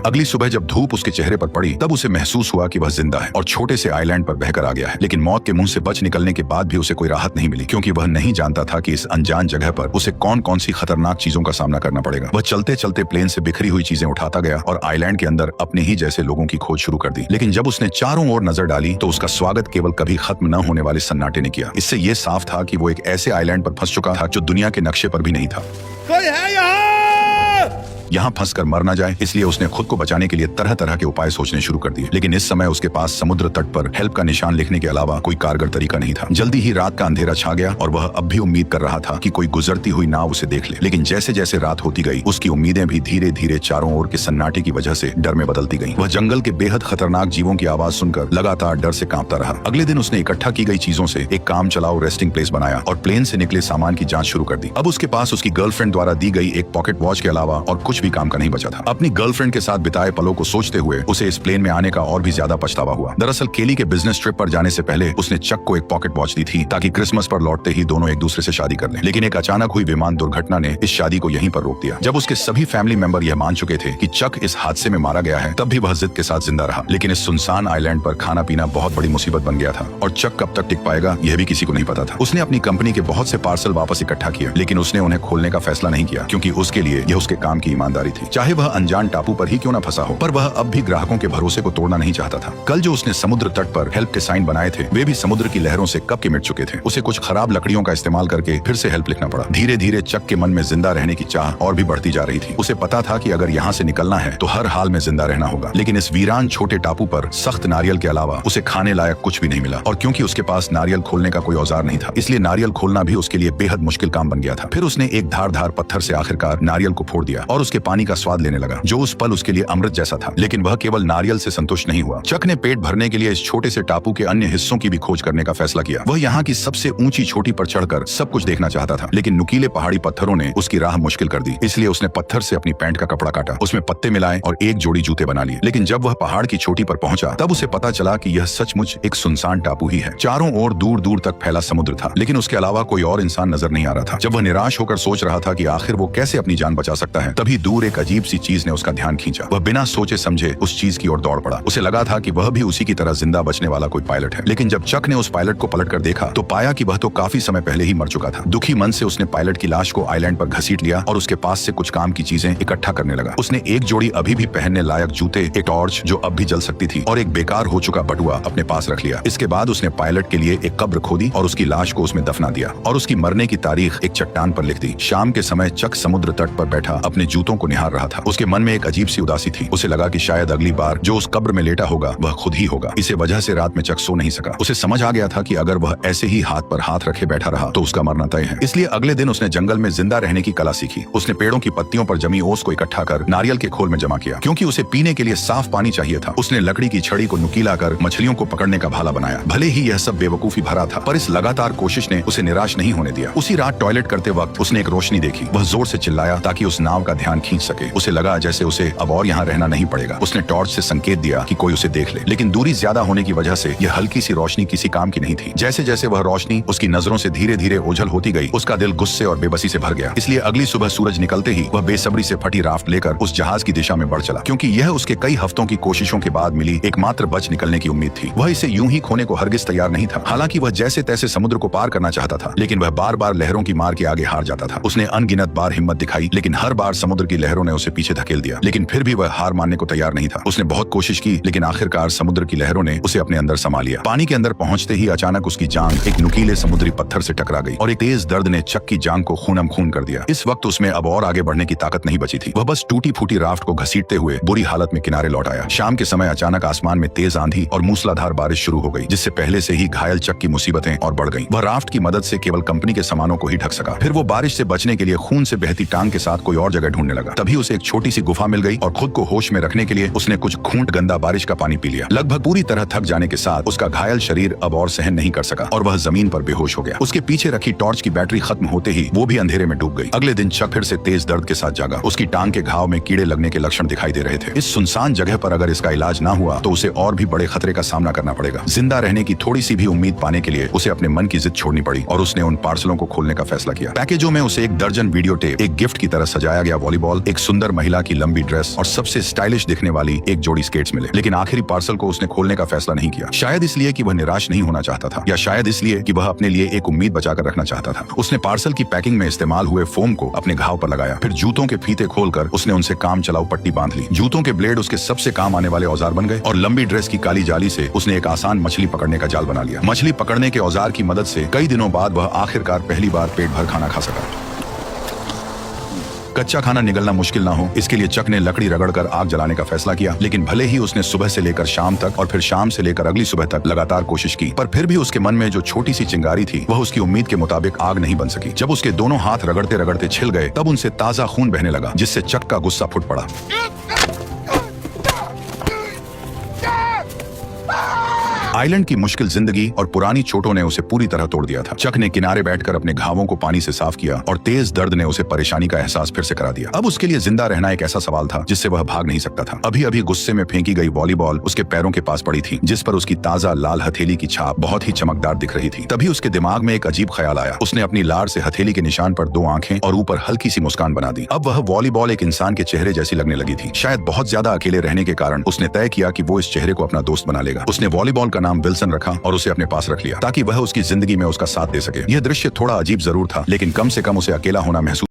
अगली सुबह जब धूप उसके चेहरे पर पड़ी तब उसे महसूस हुआ कि वह जिंदा है और छोटे से आइलैंड पर बहकर आ गया है। लेकिन मौत के मुंह से बच निकलने के बाद भी उसे कोई राहत नहीं मिली, क्योंकि वह नहीं जानता था कि इस अनजान जगह पर उसे कौन कौन सी खतरनाक चीजों का सामना करना पड़ेगा। वह चलते चलते प्लेन से बिखरी हुई चीजें उठाता गया और आइलैंड के अंदर अपने ही जैसे लोगों की खोज शुरू कर दी। लेकिन जब उसने चारों ओर नजर डाली तो उसका स्वागत केवल कभी खत्म न होने वाले सन्नाटे ने किया। इससे यह साफ था कि वो एक ऐसे आइलैंड पर फंस चुका था जो दुनिया के नक्शे पर भी नहीं था। कोई है यहाँ फंसकर मर न जाए, इसलिए उसने खुद को बचाने के लिए तरह तरह के उपाय सोचने शुरू कर दिए। लेकिन इस समय उसके पास समुद्र तट पर हेल्प का निशान लिखने के अलावा कोई कारगर तरीका नहीं था। जल्दी ही रात का अंधेरा छा गया और वह अब भी उम्मीद कर रहा था कि कोई गुजरती हुई नाव उसे देख ले। लेकिन जैसे जैसे रात होती गई उसकी उम्मीदें भी धीरे धीरे चारों ओर के सन्नाटे की वजह से डर में बदलती गईं। वह जंगल के बेहद खतरनाक जीवों की आवाज सुनकर लगातार डर से कांपता रहा। अगले दिन उसने इकट्ठा की गई चीजों से एक काम चलाओ रेस्टिंग प्लेस बनाया और प्लेन से निकले सामान की जांच शुरू कर दी। अब उसके पास उसकी गर्लफ्रेंड द्वारा दी गई एक पॉकेट वॉच के अलावा और कुछ भी काम का नहीं बचा था। अपनी गर्लफ्रेंड के साथ बिताए पलों को सोचते हुए उसे इस प्लेन में आने का और भी ज्यादा पछतावा हुआ। दरअसल केली के बिजनेस ट्रिप पर जाने से पहले उसने चक को एक पॉकेट वॉच दी थी ताकि क्रिसमस पर लौटते ही दोनों एक दूसरे से शादी कर लें। लेकिन एक अचानक हुई विमान दुर्घटना ने इस शादी को यहीं पर रोक दिया। जब उसके सभी फैमिली मेंबर यह मान चुके थे कि चक इस हादसे में मारा गया है, तब भी वह जिद के साथ जिंदा रहा। लेकिन इस सुनसान आइलैंड पर खाना पीना बहुत बड़ी मुसीबत बन गया था और चक कब तक टिक पाएगा यह भी किसी को नहीं पता था। उसने अपनी कंपनी के बहुत से पार्सल वापस इकट्ठा किए, लेकिन उसने उन्हें खोलने का फैसला नहीं किया, क्योंकि उसके लिए यह उसके काम की ईमानदारी थी। चाहे वह अनजान टापू पर ही क्यों न फंसा हो, पर वह अब भी ग्राहकों के भरोसे को तोड़ना नहीं चाहता था। कल जो उसने समुद्र तट पर हेल्प के साइन बनाए थे वे भी समुद्र की लहरों से कब के मिट चुके थे। उसे कुछ खराब लकड़ियों का इस्तेमाल करके फिर से हेल्प लिखना पड़ा। धीरे धीरे चक के मन में जिंदा रहने की चाह और भी बढ़ती जा रही थी। उसे पता था कि अगर यहाँ से निकलना है तो हर हाल में जिंदा रहना होगा। लेकिन इस वीरान छोटे टापू पर सख्त नारियल के अलावा उसे खाने लायक कुछ भी नहीं मिला, और क्योंकि उसके पास नारियल खोलने का कोई औजार नहीं था, इसलिए नारियल खोलना भी उसके लिए बेहद मुश्किल काम बन गया था। फिर उसने एक धारदार पत्थर से आखिरकार नारियल को फोड़ दिया और उसके पानी का स्वाद लेने लगा, जो उस पल उसके लिए अमृत जैसा था। लेकिन वह केवल नारियल से संतुष्ट नहीं हुआ। चक ने पेट भरने के लिए इस छोटे से टापू के अन्य हिस्सों की भी खोज करने का फैसला किया। वह यहाँ की सबसे ऊंची चोटी पर चढ़कर सब कुछ देखना चाहता था, लेकिन नुकीले पहाड़ी पत्थरों ने उसकी राह मुश्किल कर दी। इसलिए उसने पत्थर से अपनी पैंट का कपड़ा काटा, उसमें पत्ते मिलाए और एक जोड़ी जूते बना लिए। लेकिन जब वह पहाड़ की चोटी पर पहुंचा तब उसे पता चला कि यह सचमुच एक सुनसान टापू ही है। चारों ओर दूर दूर तक फैला समुद्र था, लेकिन उसके अलावा कोई और इंसान नजर नहीं आ रहा था। जब वह निराश होकर सोच रहा था कि आखिर वो कैसे अपनी जान बचा सकता है, तभी दूर एक अजीब सी चीज ने उसका ध्यान खींचा। वह बिना सोचे समझे उस चीज की ओर दौड़ पड़ा। उसे लगा था कि वह भी उसी की तरह जिंदा बचने वाला कोई पायलट है। लेकिन जब चक ने उस पायलट को पलट कर देखा तो पाया कि वह तो काफी समय पहले ही मर चुका था। दुखी मन से उसने पायलट की लाश को आइलैंड पर घसीट लिया और उसके पास से कुछ काम की चीजें इकट्ठा करने लगा। उसने एक जोड़ी अभी भी पहनने लायक जूते, एक टॉर्च जो अब भी जल सकती थी और एक बेकार हो चुका बटुआ अपने पास रख लिया। इसके बाद उसने पायलट के लिए एक कब्र खोदी और उसकी लाश को उसमें दफना दिया और उसकी मरने की तारीख एक चट्टान पर लिख दी। शाम के समय चक समुद्र तट पर बैठा अपने जूतों को निहार रहा था। उसके मन में एक अजीब सी उदासी थी। उसे लगा कि शायद अगली बार जो उस कब्र में लेटा होगा वह खुद ही होगा। इसे वजह से रात में चक सो नहीं सका। उसे समझ आ गया था कि अगर वह ऐसे ही हाथ पर हाथ रखे बैठा रहा तो उसका मरना तय है। इसलिए अगले दिन उसने जंगल में जिंदा रहने की कला सीखी। उसने पेड़ों की पत्तियों पर जमी ओस को इकट्ठा कर नारियल के खोल में जमा किया, क्योंकि उसे पीने के लिए साफ पानी चाहिए था। उसने लकड़ी की छड़ी को नुकीला कर मछलियों को पकड़ने का भाला बनाया। भले ही यह सब बेवकूफी भरा था, पर इस लगातार कोशिश ने उसे निराश नहीं होने दिया। उसी रात टॉयलेट करते वक्त उसने एक रोशनी देखी। वह जोर से चिल्लाया ताकि उस नाव का ध्यान खींच सके। उसे लगा जैसे उसे अब और यहाँ रहना नहीं पड़ेगा। उसने टॉर्च से संकेत दिया कि कोई उसे देख ले, लेकिन दूरी ज्यादा होने की वजह से यह हल्की सी रोशनी किसी काम की नहीं थी। जैसे जैसे वह रोशनी उसकी नजरों से धीरे धीरे ओझल होती गई, उसका दिल गुस्से और बेबसी से भर गया। इसलिए अगली सुबह सूरज निकलते ही वह बेसब्री से फटी राफ्ट लेकर उस जहाज की दिशा में बढ़ चला, क्योंकि यह उसके कई हफ्तों की कोशिशों के बाद मिली एकमात्र बच निकलने की उम्मीद थी। वह इसे यूं ही खोने को हरगिज तैयार नहीं था। हालांकि वह जैसे तैसे समुद्र को पार करना चाहता था, लेकिन वह बार बार लहरों की मार के आगे हार जाता था। उसने अनगिनत बार हिम्मत दिखाई, लेकिन हर बार समुद्र की लहरों ने उसे पीछे धकेल दिया। लेकिन फिर भी वह हार मानने को तैयार नहीं था। उसने बहुत कोशिश की, लेकिन आखिरकार समुद्र की लहरों ने उसे अपने अंदर समा लिया। पानी के अंदर पहुंचते ही अचानक उसकी जांघ एक नुकीले समुद्री पत्थर से टकरा गई और एक तेज दर्द ने चक की जांघ को खूनम खून कर दिया। इस वक्त उसमें अब और आगे बढ़ने की ताकत नहीं बची थी। वह बस टूटी फूटी राफ्ट को घसीटते हुए बुरी हालत में किनारे लौट आया। शाम के समय अचानक आसमान में तेज आंधी और मूसलाधार बारिश शुरू हो गई, जिससे पहले से ही घायल चक की मुसीबतें और बढ़ गईं। वह राफ्ट की मदद से केवल कंपनी के सामानों को ही ढक सका। फिर वो बारिश से बचने के लिए खून से बहती टांग के साथ कोई और जगह ढूंढने लगा। तभी उसे एक छोटी सी गुफा मिल गई और खुद को होश में रखने के लिए उसने कुछ घूंट गंदा बारिश का पानी पी लिया। लगभग पूरी तरह थक जाने के साथ उसका घायल शरीर अब और सहन नहीं कर सका और वह जमीन पर बेहोश हो गया। उसके पीछे रखी टॉर्च की बैटरी खत्म होते ही वो भी अंधेरे में डूब गई। अगले दिन चक फिर से तेज दर्द के साथ जागा। उसकी टांग के घाव में कीड़े लगने के लक्षण दिखाई दे रहे थे। इस सुनसान जगह पर अगर इसका इलाज ना हुआ तो उसे और भी बड़े खतरे का सामना करना पड़ेगा। जिंदा रहने की थोड़ी सी भी उम्मीद पाने के लिए उसे अपने मन की जिद छोड़नी पड़ी और उसने उन पार्सलों को खोलने का फैसला किया। पैकेजों में उसे एक दर्जन वीडियो टेप, एक गिफ्ट की तरह सजाया गया वॉलीबॉल वॉलीबॉल, एक सुंदर महिला की लंबी ड्रेस और सबसे स्टाइलिश दिखने वाली एक जोड़ी स्केट्स मिले। लेकिन आखिरी पार्सल को उसने खोलने का फैसला नहीं किया, शायद इसलिए कि वह निराश नहीं होना चाहता था, या शायद इसलिए कि वह अपने लिए एक उम्मीद बचाकर रखना चाहता था। उसने पार्सल की पैकिंग में इस्तेमाल हुए फोम को अपने घाव पर लगाया, फिर जूतों के फीते खोलकर उसने उनसे काम चलाऊ पट्टी बांध ली। जूतों के ब्लेड उसके सबसे काम आने वाले औजार बन गए और लंबी ड्रेस की काली जाली से उसने एक आसान मछली पकड़ने का जाल बना लिया। मछली पकड़ने के औजार की मदद से कई दिनों बाद वह आखिरकार पहली बार पेट भर खाना खा सका। कच्चा खाना निगलना मुश्किल ना हो, इसके लिए चक ने लकड़ी रगड़कर आग जलाने का फैसला किया। लेकिन भले ही उसने सुबह से लेकर शाम तक और फिर शाम से लेकर अगली सुबह तक लगातार कोशिश की, पर फिर भी उसके मन में जो छोटी सी चिंगारी थी वह उसकी उम्मीद के मुताबिक आग नहीं बन सकी। जब उसके दोनों हाथ रगड़ते रगड़ते छिल गए तब उनसे ताजा खून बहने लगा, जिससे चक का गुस्सा फूट पड़ा। आइलैंड की मुश्किल जिंदगी और पुरानी चोटों ने उसे पूरी तरह तोड़ दिया था। चक ने किनारे बैठकर अपने घावों को पानी से साफ किया और तेज दर्द ने उसे परेशानी का एहसास फिर से करा दिया। अब उसके लिए जिंदा रहना एक ऐसा सवाल था जिससे वह भाग नहीं सकता था। अभी अभी गुस्से में फेंकी गई वॉलीबॉल उसके पैरों के पास पड़ी थी, जिस पर उसकी ताजा लाल हथेली की छाप बहुत ही चमकदार दिख रही थी। तभी उसके दिमाग में एक अजीब ख्याल आया। उसने अपनी लार से हथेली के निशान पर 2 आंखें और ऊपर हल्की सी मुस्कान बना दी। अब वह वॉलीबॉल एक इंसान के चेहरे जैसी लगने लगी थी। शायद बहुत ज्यादा अकेले रहने के कारण उसने तय किया कि वो इस चेहरे को अपना दोस्त बना लेगा। उसने वॉलीबॉल का नाम विल्सन रखा और उसे अपने पास रख लिया ताकि वह उसकी जिंदगी में उसका साथ दे सके। यह दृश्य थोड़ा अजीब जरूर था, लेकिन कम से कम उसे अकेला होना महसूस